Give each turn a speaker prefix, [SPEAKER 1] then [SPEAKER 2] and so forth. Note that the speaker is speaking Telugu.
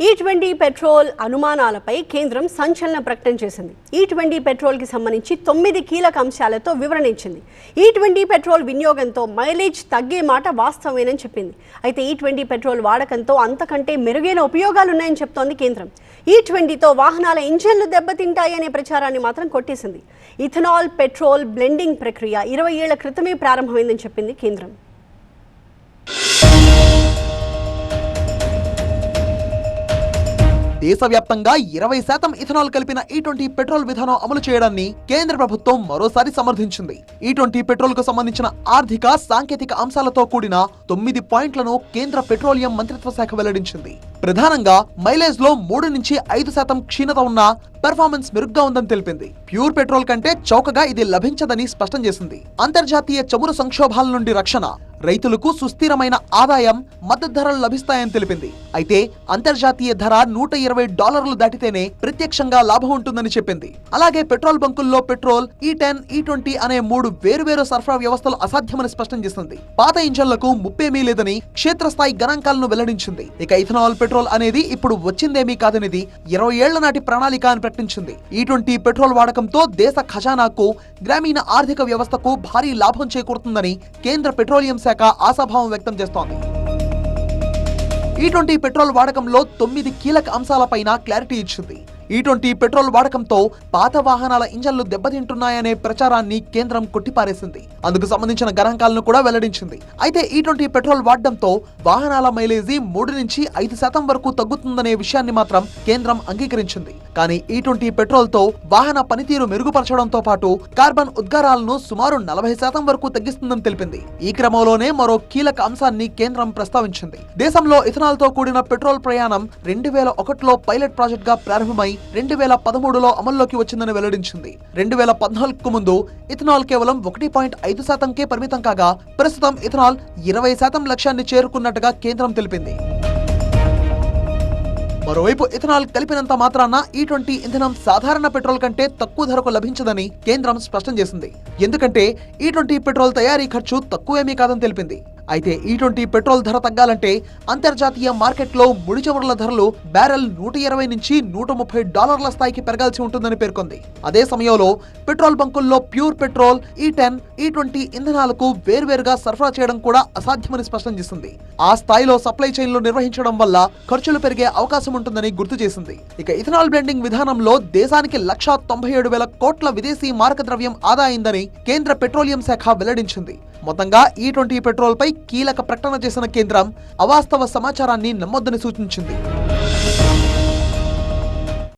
[SPEAKER 1] E20 పెట్రోల్ అనుమానాలపై కేంద్రం సంచలన ప్రకటన చేసింది. E20 పెట్రోల్ కి సంబంధించి 9 కీలక అంశాలతో వివరణ ఇచ్చింది. E20 పెట్రోల్ వినియోగంతో మైలేజ్ తగ్గే మాట వాస్తవమేనని చెప్పింది. అయితే E20 పెట్రోల్ వాడకంతో అంతకంటే మెరుగైన ఉపయోగాలు ఉన్నాయని చెప్తోంది కేంద్రం. E20తో వాహనాల ఇంజన్లు దెబ్బతింటాయనే ప్రచారాన్ని మాత్రం కొట్టేసింది. ఇథనాల్ పెట్రోల్ బ్లెండింగ్ ప్రక్రియ 20 ఏళ్ల క్రితమే ప్రారంభమైందని చెప్పింది కేంద్రం.
[SPEAKER 2] దేశవ్యాప్తంగా 20% ఇథనాల్ కలిపిన E20 పెట్రోల్ విధానం అమలు చేయడాన్ని కేంద్ర ప్రభుత్వం మరోసారి సమర్థించింది. E20 పెట్రోల్ కు సంబంధించిన ఆర్థిక సాంకేతిక అంశాలతో కూడిన 9 పాయింట్లను కేంద్ర పెట్రోలియం మంత్రిత్వ శాఖ వెల్లడించింది. ప్రధానంగా మైలేజ్ లో 3 నుంచి 5% క్షీణత ఉన్న పెర్ఫార్మెన్స్ మెరుగ్గా ఉందని తెలిపింది. ప్యూర్ పెట్రోల్ కంటే చౌకగా ఇది లభించదని స్పష్టం చేసింది. అంతర్జాతీయ చమురు సంక్షోభాల నుండి రక్షణ, రైతులకు సుస్థిరమైన ఆదాయం, మద్దతు ధరలు లభిస్తాయని తెలిపింది. అయితే అంతర్జాతీయ ధర $120 దాటితేనే ప్రత్యక్షంగా లాభం ఉంటుందని చెప్పింది. అలాగే పెట్రోల్ బంకుల్లో పెట్రోల్, E10, E20 అనే 3 వేరువేరు సరఫరా వ్యవస్థలు అసాధ్యమని స్పష్టం చేసింది. పాత ఇంజన్లకు ముప్పేమీ లేదని క్షేత్రస్థాయి గణాంకాలను వెల్లడించింది. ఇక ఇథనాల్ పెట్రోల్ అనేది ఇప్పుడు వచ్చిందేమీ కాదనేది 20 ఏళ్ల నాటి ప్రణాళిక అని ప్రకటించింది. E20 పెట్రోల్ వాడకంతో దేశ ఖజానాకు, గ్రామీణ ఆర్థిక వ్యవస్థకు భారీ లాభం చేకూరుతుందని కేంద్ర పెట్రోలియం శాఖ ఆశాభావం వ్యక్తం చేస్తోంది. E20 పెట్రోల్ వాడకంలో 9 కీలక అంశాలపైన క్లారిటీ ఇచ్చింది. E20 పెట్రోల్ వాడకంతో పాత వాహనాల ఇంజన్లు దెబ్బతింటున్నాయనే ప్రచారాన్ని కేంద్రం కొట్టిపారేసింది. అందుకు సంబంధించిన గణాంకాలను కూడా వెల్లడించింది. అయితే E20 పెట్రోల్ వాడడంతో వాహనాల మైలేజీ 3 నుంచి 5% వరకు తగ్గుతుందనే విషయాన్ని మాత్రం కేంద్రం అంగీకరించింది. కానీ E20 పెట్రోల్ తో వాహన పనితీరు మెరుగుపరచడంతో పాటు కార్బన్ ఉద్గారాలను సుమారు 40% వరకు తగ్గిస్తుందని తెలిపింది. ఈ క్రమంలోనే మరో కీలక అంశాన్ని కేంద్రం ప్రస్తావించింది. దేశంలో ఇథనాల్ తో కూడిన పెట్రోల్ ప్రయాణం 2001లో పైలట్ ప్రాజెక్ట్ గా ప్రారంభమై 2013లో అమల్లోకి వచ్చిందని వెల్లడించింది. 2014కు ముందు ఇథనాల్ కేవలం 1.5%కే పరిమితం కాగా ప్రస్తుతం ఇథనాల్ 20% లక్ష్యాన్ని చేరుకున్నట్టుగా కేంద్రం తెలిపింది. మరోవైపు ఇథనాల్ కలిపినంత మాత్రాన E20 ఇంధనం సాధారణ పెట్రోల్ కంటే తక్కువ ధరకు లభించదని కేంద్రం స్పష్టం చేసింది. ఎందుకంటే E20 పెట్రోల్ తయారీ ఖర్చు తక్కువేమీ కాదని తెలిపింది. అయితే E20 పెట్రోల్ ధర తగ్గాలంటే అంతర్జాతీయ మార్కెట్లో ముడి చమురుల ధరలు బ్యారెల్ $120 నుంచి $130 స్థాయికి పెరగాల్సి ఉంటుందని పేర్కొంది. అదే సమయంలో పెట్రోల్ బంకుల్లో ప్యూర్ పెట్రోల్, E10, E20 ఇంధనాలకు వేర్వేరుగా సరఫరా చేయడం కూడా అసాధ్యమని స్పష్టం చేసింది. ఆ స్థాయిలో సప్లై చైన్లు నిర్వహించడం వల్ల ఖర్చులు పెరిగే అవకాశం ఉంటుందని గుర్తు చేసింది. ఇక ఇథనాల్ బ్లెండింగ్ విధానంలో దేశానికి 197,000 కోట్ల విదేశీ మారక ద్రవ్యం ఆదా అయిందని కేంద్ర పెట్రోలియం శాఖ వెల్లడించింది. మొత్తంగా E20 పెట్రోల్ పై కీలక ప్రకటన చేసిన కేంద్రం అవాస్తవ సమాచారాన్ని నమ్మొద్దని సూచించింది.